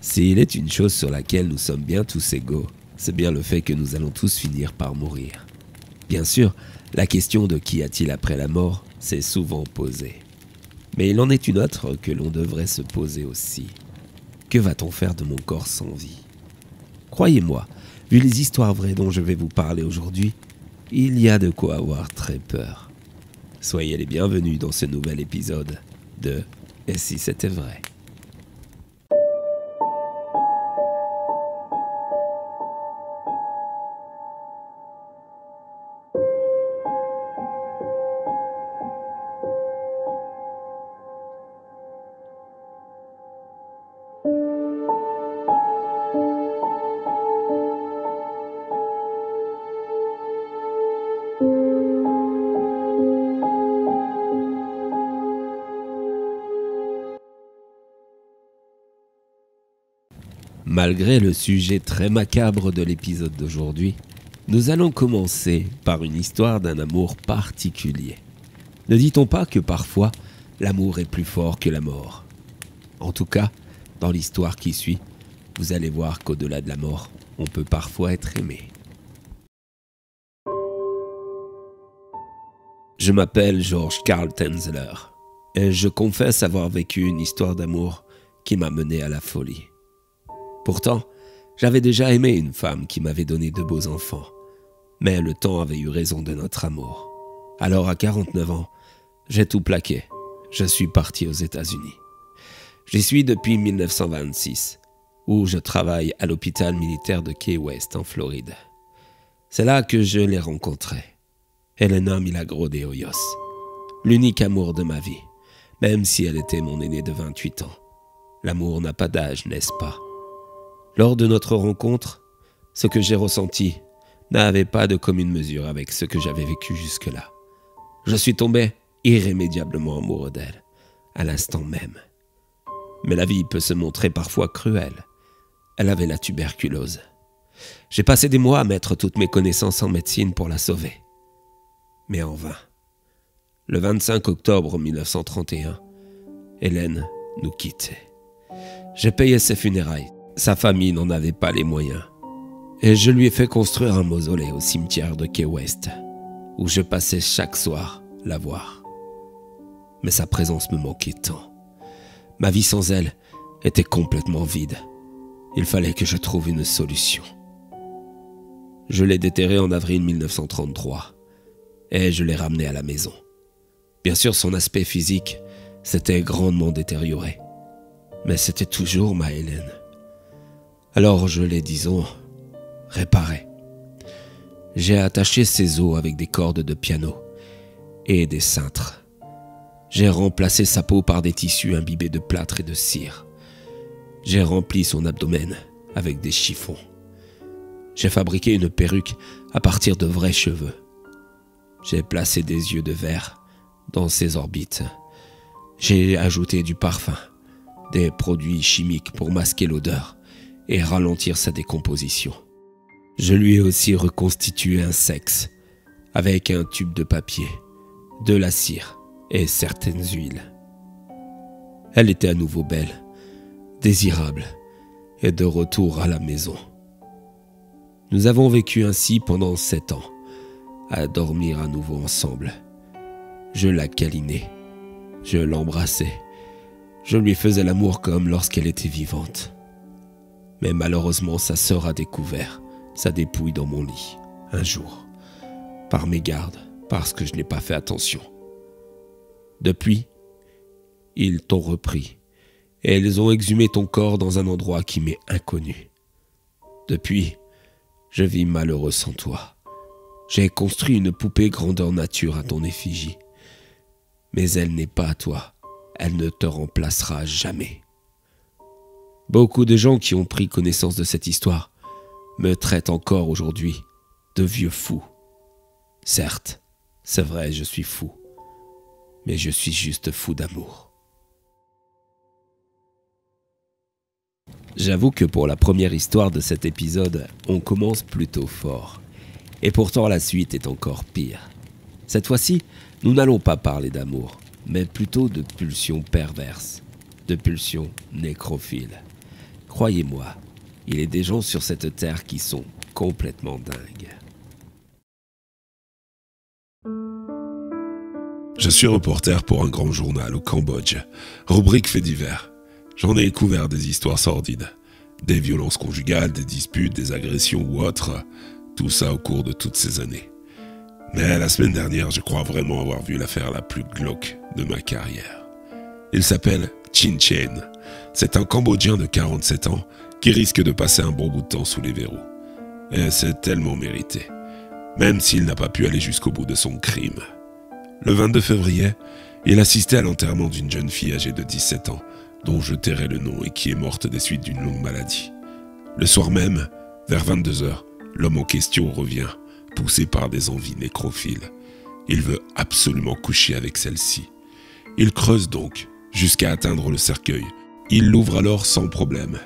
S'il est une chose sur laquelle nous sommes bien tous égaux, c'est bien le fait que nous allons tous finir par mourir. Bien sûr, la question de qu'y a-t-il après la mort s'est souvent posée. Mais il en est une autre que l'on devrait se poser aussi. Que va-t-on faire de mon corps sans vie ? Croyez-moi, vu les histoires vraies dont je vais vous parler aujourd'hui, il y a de quoi avoir très peur. Soyez les bienvenus dans ce nouvel épisode de « Et si c'était vrai ?» Malgré le sujet très macabre de l'épisode d'aujourd'hui, nous allons commencer par une histoire d'un amour particulier. Ne dit-on pas que parfois, l'amour est plus fort que la mort ? En tout cas, dans l'histoire qui suit, vous allez voir qu'au-delà de la mort, on peut parfois être aimé. Je m'appelle George Karl Tenzler et je confesse avoir vécu une histoire d'amour qui m'a mené à la folie. Pourtant, j'avais déjà aimé une femme qui m'avait donné de beaux enfants. Mais le temps avait eu raison de notre amour. Alors à 49 ans, j'ai tout plaqué. Je suis parti aux États-Unis. J'y suis depuis 1926, où je travaille à l'hôpital militaire de Key West en Floride. C'est là que je l'ai rencontrée. Elena Milagro de Hoyos, l'unique amour de ma vie, même si elle était mon aînée de 28 ans. L'amour n'a pas d'âge, n'est-ce pas ? Lors de notre rencontre, ce que j'ai ressenti n'avait pas de commune mesure avec ce que j'avais vécu jusque-là. Je suis tombé irrémédiablement amoureux d'elle, à l'instant même. Mais la vie peut se montrer parfois cruelle. Elle avait la tuberculose. J'ai passé des mois à mettre toutes mes connaissances en médecine pour la sauver. Mais en vain. Le 25 octobre 1931, Hélène nous quittait. J'ai payé ses funérailles. Sa famille n'en avait pas les moyens. Et je lui ai fait construire un mausolée au cimetière de Key West, où je passais chaque soir la voir. Mais sa présence me manquait tant. Ma vie sans elle était complètement vide. Il fallait que je trouve une solution. Je l'ai déterrée en avril 1933 et je l'ai ramenée à la maison. Bien sûr, son aspect physique s'était grandement détérioré, mais c'était toujours ma Hélène. Alors je l'ai, disons, réparée. J'ai attaché ses os avec des cordes de piano et des cintres. J'ai remplacé sa peau par des tissus imbibés de plâtre et de cire. J'ai rempli son abdomen avec des chiffons. J'ai fabriqué une perruque à partir de vrais cheveux. J'ai placé des yeux de verre dans ses orbites. J'ai ajouté du parfum, des produits chimiques pour masquer l'odeur et ralentir sa décomposition. Je lui ai aussi reconstitué un sexe avec un tube de papier, de la cire et certaines huiles. Elle était à nouveau belle, désirable et de retour à la maison. Nous avons vécu ainsi pendant 7 ans, à dormir à nouveau ensemble. Je la câlinais, je l'embrassais, je lui faisais l'amour comme lorsqu'elle était vivante. Mais malheureusement, sa sœur a découvert sa dépouille dans mon lit, un jour, par mégarde, parce que je n'ai pas fait attention. Depuis, ils t'ont repris, et ils ont exhumé ton corps dans un endroit qui m'est inconnu. Depuis, je vis malheureux sans toi. J'ai construit une poupée grandeur nature à ton effigie. Mais elle n'est pas à toi, elle ne te remplacera jamais. Beaucoup de gens qui ont pris connaissance de cette histoire me traitent encore aujourd'hui de vieux fou. Certes, c'est vrai, je suis fou, mais je suis juste fou d'amour. J'avoue que pour la première histoire de cet épisode, on commence plutôt fort. Et pourtant la suite est encore pire. Cette fois-ci, nous n'allons pas parler d'amour, mais plutôt de pulsions perverses, de pulsions nécrophiles. Croyez-moi, il est des gens sur cette terre qui sont complètement dingues. Je suis reporter pour un grand journal au Cambodge. Rubrique faits divers. J'en ai couvert des histoires sordides. Des violences conjugales, des disputes, des agressions ou autres. Tout ça au cours de toutes ces années. Mais la semaine dernière, je crois vraiment avoir vu l'affaire la plus glauque de ma carrière. Il s'appelle Chin Chen. C'est un Cambodgien de 47 ans qui risque de passer un bon bout de temps sous les verrous. Et c'est tellement mérité. Même s'il n'a pas pu aller jusqu'au bout de son crime. Le 22 février, il assistait à l'enterrement d'une jeune fille âgée de 17 ans, dont je tairai le nom et qui est morte des suites d'une longue maladie. Le soir même, vers 22h, l'homme en question revient, poussé par des envies nécrophiles. Il veut absolument coucher avec celle-ci. Il creuse donc, jusqu'à atteindre le cercueil. Il l'ouvre alors sans problème.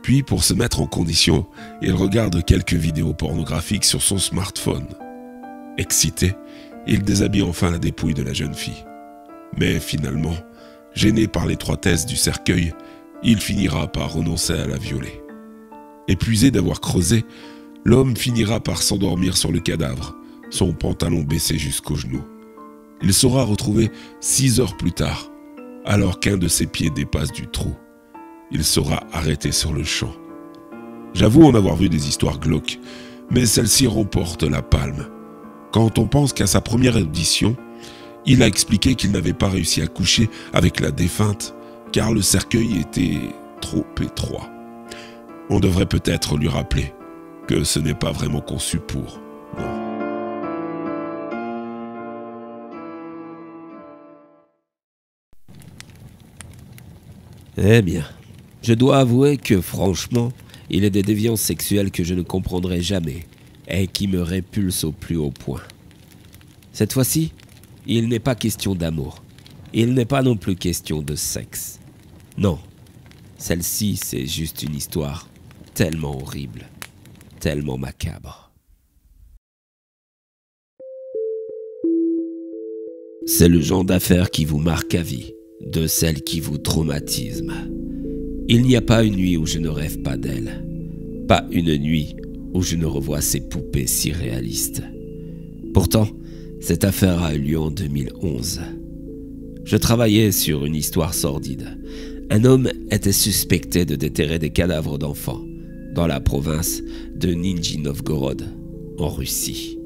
Puis, pour se mettre en condition, il regarde quelques vidéos pornographiques sur son smartphone. Excité, il déshabille enfin la dépouille de la jeune fille. Mais finalement, gêné par l'étroitesse du cercueil, il finira par renoncer à la violer. Épuisé d'avoir creusé, l'homme finira par s'endormir sur le cadavre, son pantalon baissé jusqu'aux genoux. Il sera retrouvé 6 heures plus tard, alors qu'un de ses pieds dépasse du trou. Il sera arrêté sur le champ. J'avoue en avoir vu des histoires glauques, mais celle-ci remporte la palme. Quand on pense qu'à sa première audition, il a expliqué qu'il n'avait pas réussi à coucher avec la défunte car le cercueil était trop étroit. On devrait peut-être lui rappeler que ce n'est pas vraiment conçu pour. Non. Eh bien, je dois avouer que franchement, il est des déviances sexuelles que je ne comprendrai jamais et qui me répulsent au plus haut point. Cette fois-ci, il n'est pas question d'amour. Il n'est pas non plus question de sexe. Non, celle-ci, c'est juste une histoire tellement horrible, tellement macabre. C'est le genre d'affaire qui vous marque à vie, de celle qui vous traumatisme. Il n'y a pas une nuit où je ne rêve pas d'elle. Pas une nuit où je ne revois ces poupées si réalistes. Pourtant, cette affaire a eu lieu en 2011. Je travaillais sur une histoire sordide. Un homme était suspecté de déterrer des cadavres d'enfants dans la province de Nijni Novgorod, en Russie.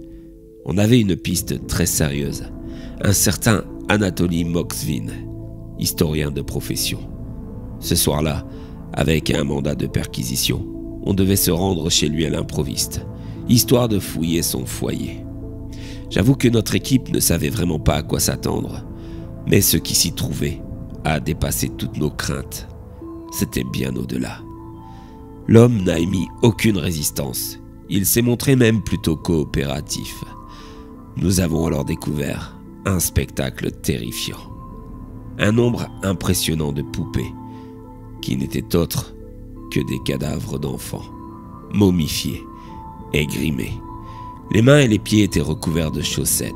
On avait une piste très sérieuse. Un certain Anatoly Moksvin, historien de profession. Ce soir-là, avec un mandat de perquisition, on devait se rendre chez lui à l'improviste, histoire de fouiller son foyer. J'avoue que notre équipe ne savait vraiment pas à quoi s'attendre, mais ce qui s'y trouvait a dépassé toutes nos craintes. C'était bien au-delà. L'homme n'a émis aucune résistance. Il s'est montré même plutôt coopératif. Nous avons alors découvert un spectacle terrifiant. Un nombre impressionnant de poupées, qui n'étaient autres que des cadavres d'enfants, momifiés et grimés. Les mains et les pieds étaient recouverts de chaussettes.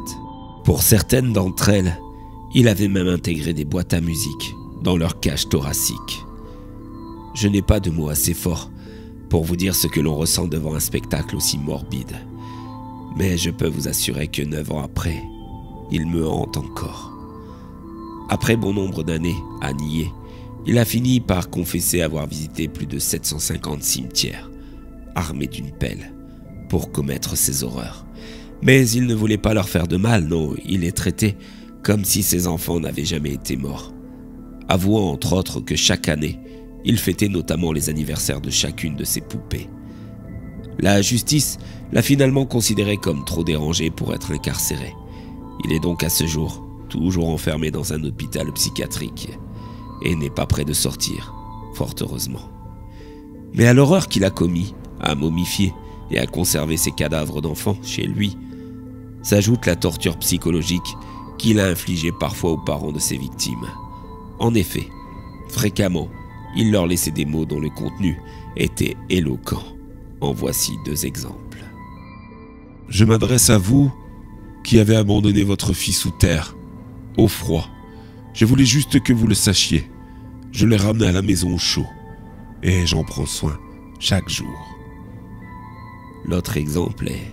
Pour certaines d'entre elles, il avait même intégré des boîtes à musique dans leur cage thoracique. Je n'ai pas de mots assez forts pour vous dire ce que l'on ressent devant un spectacle aussi morbide. Mais je peux vous assurer que 9 ans après, il me hante encore. Après bon nombre d'années à nier, il a fini par confesser avoir visité plus de 750 cimetières, armé d'une pelle, pour commettre ces horreurs. Mais il ne voulait pas leur faire de mal, non, il les traitait comme si ses enfants n'avaient jamais été morts. Avouant entre autres que chaque année, il fêtait notamment les anniversaires de chacune de ses poupées. La justice l'a finalement considéré comme trop dérangé pour être incarcéré. Il est donc à ce jour toujours enfermé dans un hôpital psychiatrique et n'est pas prêt de sortir, fort heureusement. Mais à l'horreur qu'il a commis, à momifier et à conserver ses cadavres d'enfants chez lui, s'ajoute la torture psychologique qu'il a infligée parfois aux parents de ses victimes. En effet, fréquemment, il leur laissait des mots dont le contenu était éloquent. En voici 2 exemples. Je m'adresse à vous qui avez abandonné votre fille sous terre, au froid. Je voulais juste que vous le sachiez. Je l'ai ramenée à la maison au chaud. et j'en prends soin chaque jour. L'autre exemple est...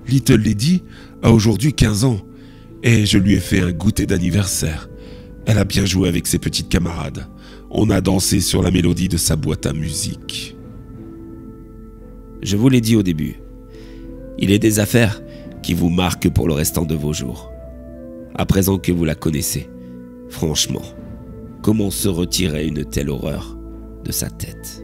Little Lady a aujourd'hui 15 ans et je lui ai fait un goûter d'anniversaire. Elle a bien joué avec ses petites camarades. On a dansé sur la mélodie de sa boîte à musique. Je vous l'ai dit au début, il est des affaires qui vous marquent pour le restant de vos jours. À présent que vous la connaissez, franchement, comment se retirer une telle horreur de sa tête ?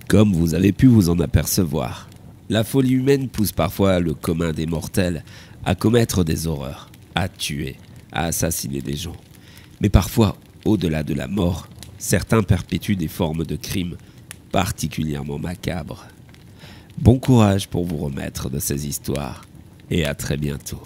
Comme vous avez pu vous en apercevoir, la folie humaine pousse parfois le commun des mortels à commettre des horreurs, à tuer, à assassiner des gens. Mais parfois, au-delà de la mort, certains perpétuent des formes de crimes particulièrement macabres. Bon courage pour vous remettre de ces histoires et à très bientôt.